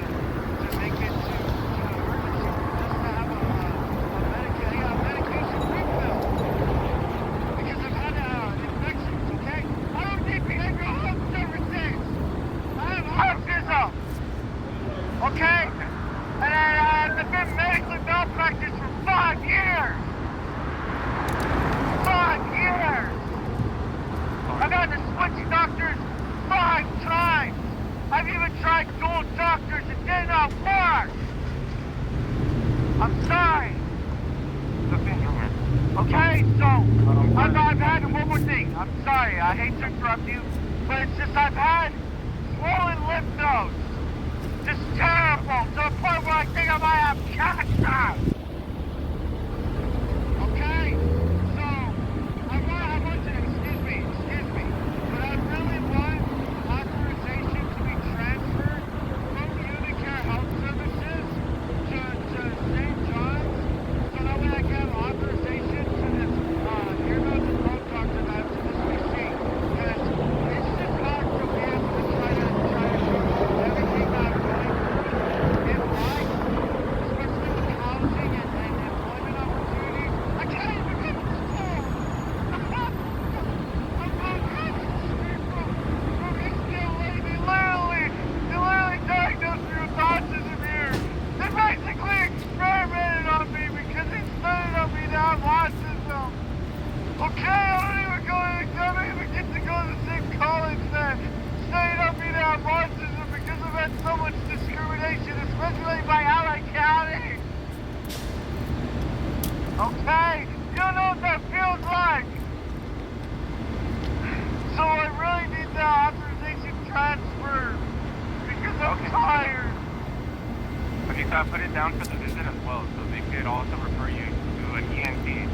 make it to the emergency room just to have a medication refill. Because I've had infections, okay? I don't need behavioral health services. I have autism. Okay? And I've been medically malpracticed for 5 years. 5 years. I've had to switch doctors 5 times. I've even tried dual doctors. It did not work. I'm sorry. Okay, so I've had one more thing. I'm sorry. I hate to interrupt you, but it's just I've had swollen lymph nodes. Just terrible to the point where I think I might have cancer. Okay, so I want to excuse me. But Okay, I don't even get to go to the same college that stayed up me to have autism because I've had so much discrimination, especially by LA County. Okay, you don't know what that feels like. So I really need the authorization transfer because I'm tired. Okay, so I put it down for the visit as well, so they could also refer you to an ENT, a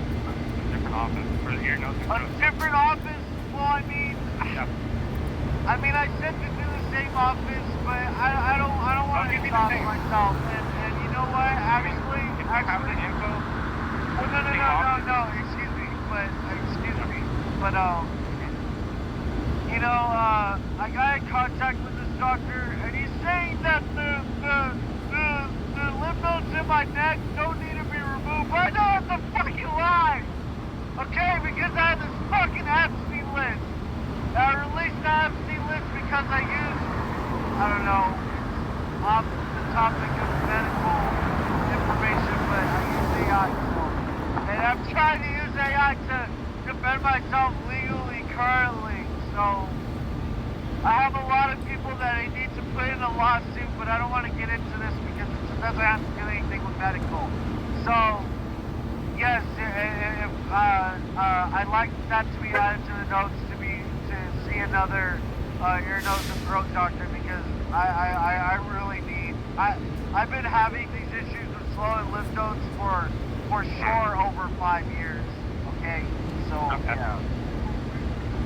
different office for the ear, nose, and A throat. different office? Well, I mean, Yeah. I sent it to the same office, but I don't want to stop myself. And you know what? Actually, If you have the info, oh, no, excuse me, but you know, I got in contact with this doctor, and he's saying that the lymph nodes in my neck don't need to be removed. But I know it's a fucking lie, okay? Because I had this fucking Epstein list. I released the Epstein list because I used, I don't know, it's off the topic of medical information, but I use AI, so. And I'm trying to use AI to defend myself legally currently, so. I have a lot of people that I need to put in a lawsuit, but I don't want to get into this because it doesn't have to do anything with medical. So, yes, if I'd like that to be added to the notes to see another ear, nose, and throat doctor because I really need. I've been having these issues with swollen lymph nodes for sure over 5 years. Okay, so yeah.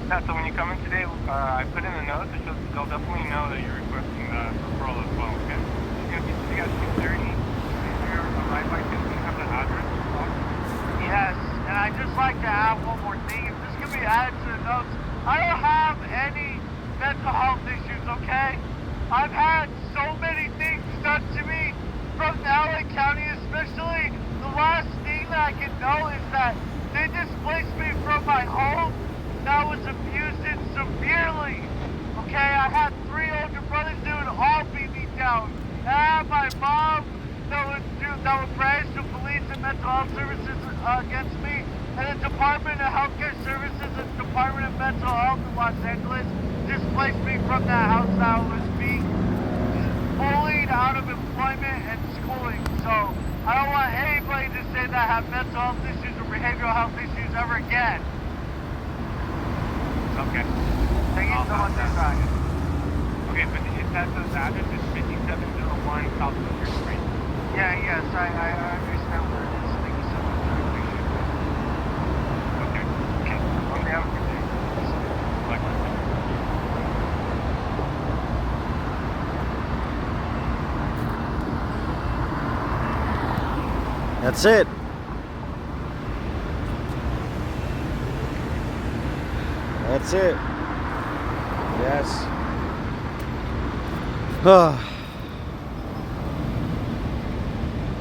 Yeah, so when you come in today, I put in the notes, so they'll definitely know that you're requesting the referral as well, okay? You're going to be sitting at 2:30. Is there a right by chance you have the address? Yes, and I'd just like to add one more thing. If this can be added to the notes, I don't have any mental health issues, okay? I've had so many things done to me from LA County, especially the last thing that I can know is that they displaced me from my home. I was abused severely. Okay, I had 3 older brothers who would all beat me down. I had my mom that would branch the police and mental health services against me, and the Department of Healthcare Services and Department of Mental Health in Los Angeles displaced me from that house that I was being bullied out of employment and schooling. So I don't want anybody to say that I have mental health issues or behavioral health issues ever again. Okay. Thank you so much, guys. Okay, but it says the address is 5701 South Winter Street. Yeah, yes, I understand where it is. Thank you so much. I appreciate it. Okay. Okay, have a good day. That's it. That's it. Yes.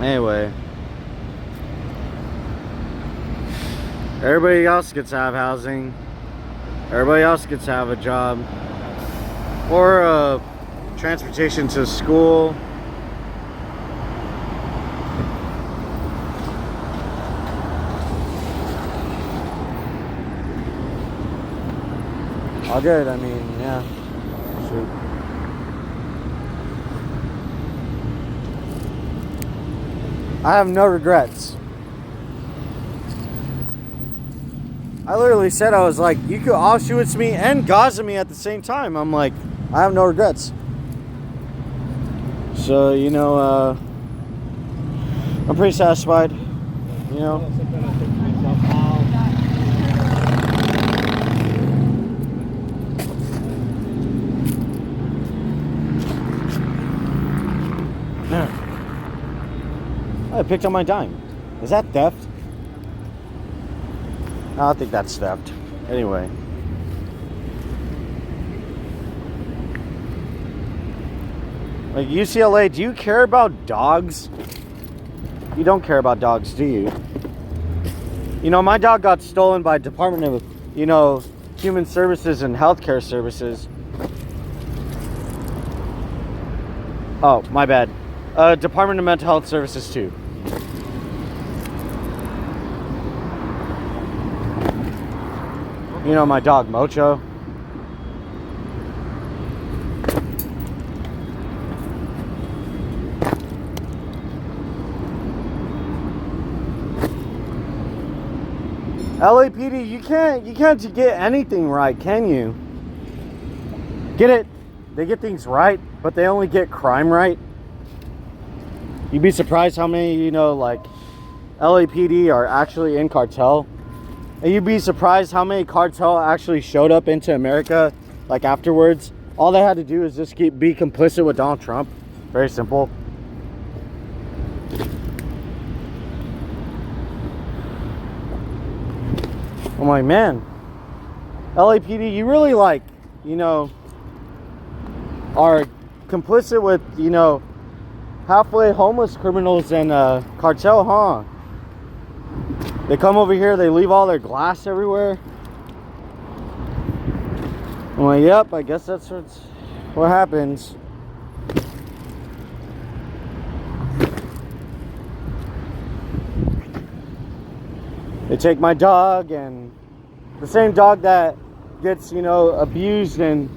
Anyway. Everybody else gets to have housing. Everybody else gets to have a job. Or transportation to school. All good, I mean, yeah. Shoot. I have no regrets. I literally said, I was like, you could Auschwitz me and Gaza me at the same time. I'm like, I have no regrets. So, you know, I'm pretty satisfied, you know. I picked up my dime. Is that theft? I don't think that's theft. Anyway. Like, UCLA, do you care about dogs? You don't care about dogs, do you? You know, my dog got stolen by Department of, you know, Human Services and Healthcare Services. Oh, my bad. Department of Mental Health Services too. You know, my dog Mocho. LAPD, you can't get anything right, can you? Get it? They get things right, but they only get crime right. You'd be surprised how many, you know, like LAPD are actually in cartel. And you'd be surprised how many cartel actually showed up into America, like afterwards. All they had to do is just be complicit with Donald Trump. Very simple. I'm like, man, LAPD, you really like, you know, are complicit with, you know, halfway homeless criminals and cartel, huh? They come over here, they leave all their glass everywhere. I'm like, yep, I guess that's what happens. They take my dog, and the same dog that gets, you know, abused and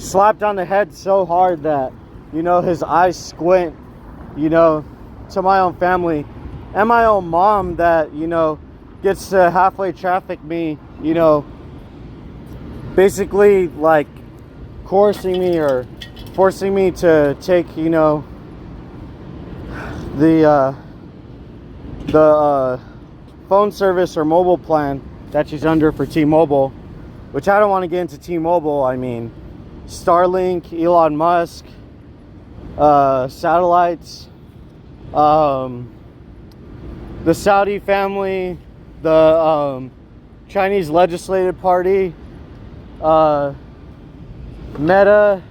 slapped on the head so hard that, you know, his eyes squint, you know, to my own family, and my own mom that, you know, gets to halfway traffic me, you know, basically like coercing me or forcing me to take, you know, the phone service or mobile plan that she's under for T-Mobile, which I don't want to get into T-Mobile. I mean, Starlink, Elon Musk, satellites, the Saudi family, the Chinese Legislative Party, Meta,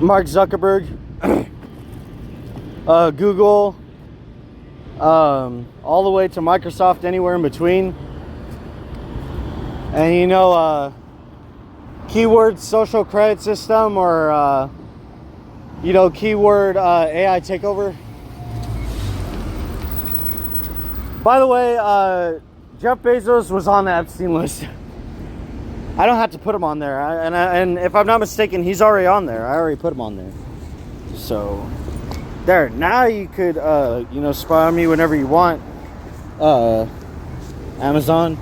Mark Zuckerberg, Google, all the way to Microsoft, anywhere in between. And you know, keyword social credit system, or you know, keyword AI takeover. By the way, Jeff Bezos was on the Epstein list. I don't have to put him on there, and if I'm not mistaken, he's already on there. I already put him on there. So there, now you could you know, spy on me whenever you want. Amazon.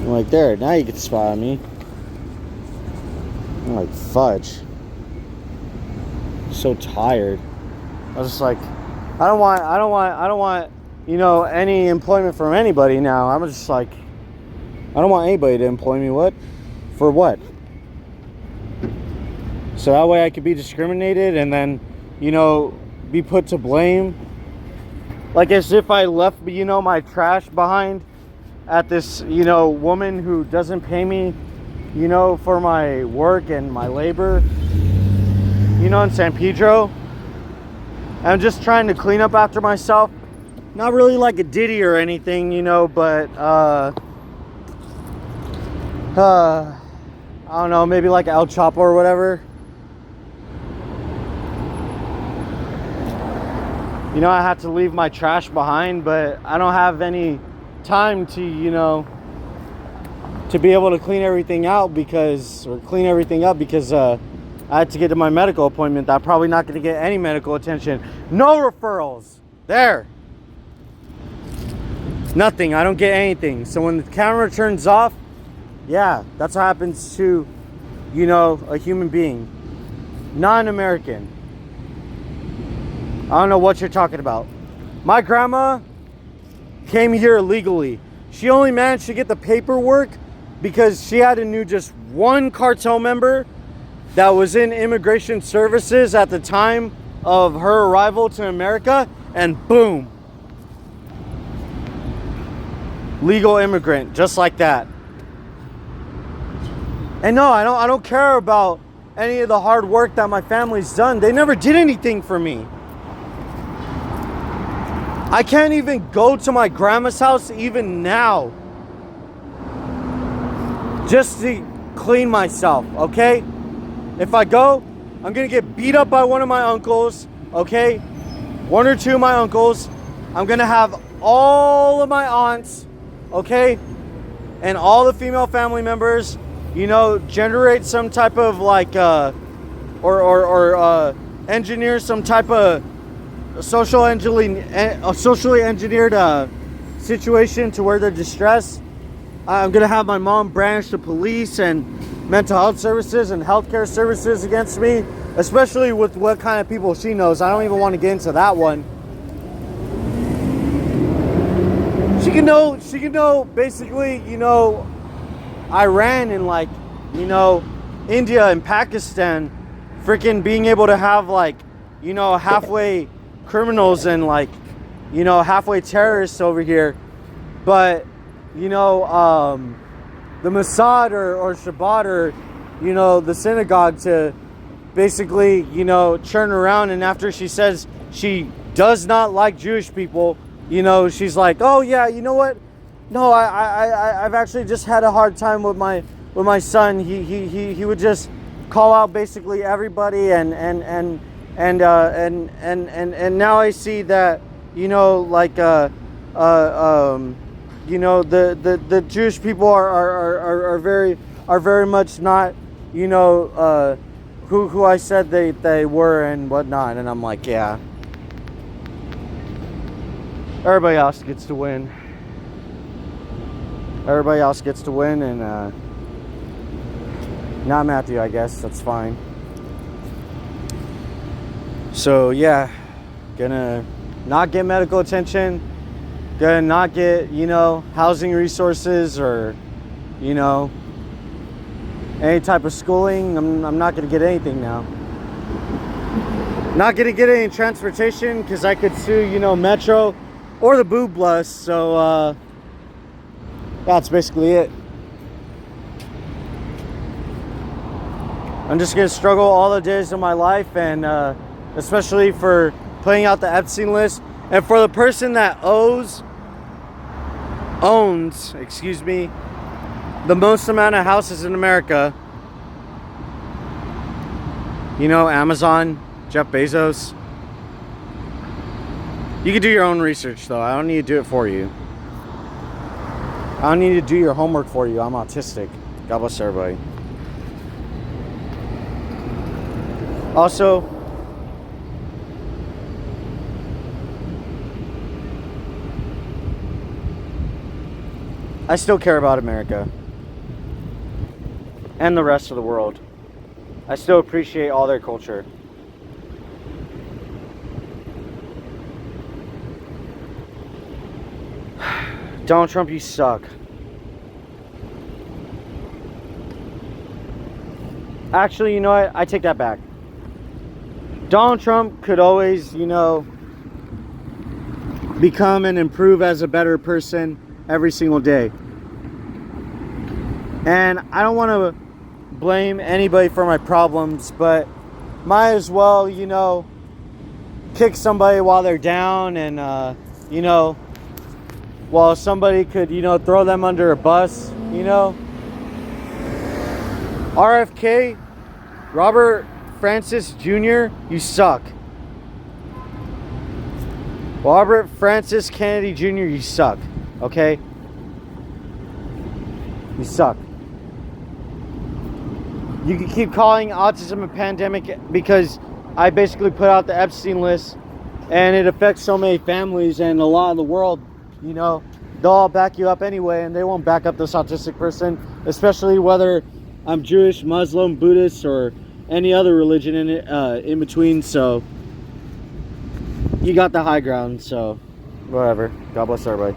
I'm like, there, now you can spy on me. I'm like, fudge. So tired. I was just like, I don't want, you know, any employment from anybody now. I'm just like, I don't want anybody to employ me. What? For what? So that way I could be discriminated and then, you know, be put to blame. Like as if I left, you know, my trash behind at this, you know, woman who doesn't pay me, you know, for my work and my labor, you know, in San Pedro. I'm just trying to clean up after myself. Not really like a Diddy or anything, you know, but I don't know, maybe like El Chapo or whatever. You know, I have to leave my trash behind, but I don't have any time to, you know, to be able to clean everything up because I had to get to my medical appointment. I'm probably not going to get any medical attention. No referrals. There. Nothing. I don't get anything. So when the camera turns off, yeah, that's what happens to, you know, a human being. Non-American. I don't know what you're talking about. My grandma came here illegally. She only managed to get the paperwork because she had to know just one cartel member that was in immigration services at the time of her arrival to America, and boom, legal immigrant, just like that. And no, I don't care about any of the hard work that my family's done. They never did anything for me. I can't even go to my grandma's house even now just to clean myself, okay? If I go, I'm gonna get beat up by one of my uncles, okay? One or two of my uncles. I'm gonna have all of my aunts, okay, and all the female family members, you know, generate some type of like, engineer some type of socially engineered situation to where they're distressed. I'm gonna have my mom branch the police and mental health services and healthcare services against me, especially with what kind of people she knows. I don't even want to get into that one. She can know basically, you know, Iran and like, you know, India and Pakistan freaking being able to have like, you know, halfway criminals and like, you know, halfway terrorists over here. But, you know, the Mossad or Shabbat or, you know, the synagogue to basically, you know, churn around. And after she says she does not like Jewish people, you know, she's like, oh yeah, you know what? No, I've actually just had a hard time with my son. He would just call out basically everybody and now I see that, you know, like you know, the Jewish people are very much not, you know, who I said they were and whatnot. And I'm like, yeah, everybody else gets to win. Everybody else gets to win, and not Matthew, I guess. That's fine. So yeah, gonna not get medical attention, gonna not get, you know, housing resources or, you know, any type of schooling. I'm not gonna get anything now. Not gonna get any transportation because I could sue, you know, Metro or the Boob Bus. So that's basically it. I'm just gonna struggle all the days of my life, and especially for playing out the Epstein list, and for the person that owns, excuse me, the most amount of houses in America. You know, Amazon, Jeff Bezos. You can do your own research though. I don't need to do it for you. I don't need to do your homework for you. I'm autistic. God bless everybody. Also, I still care about America and the rest of the world. I still appreciate all their culture. Donald Trump, you suck. Actually, you know what? I take that back. Donald Trump could always, you know, become and improve as a better person every single day. And I don't want to blame anybody for my problems, but might as well, you know, kick somebody while they're down, and you know, while somebody could, you know, throw them under a bus, you know. RFK, Robert Francis Jr., you suck. Robert Francis Kennedy Jr., you suck. Okay? You suck. You can keep calling autism a pandemic because I basically put out the Epstein list, and it affects so many families and a lot of the world. You know, they'll all back you up anyway, and they won't back up this autistic person, especially whether I'm Jewish, Muslim, Buddhist, or any other religion in between. So you got the high ground, so whatever. God bless everybody.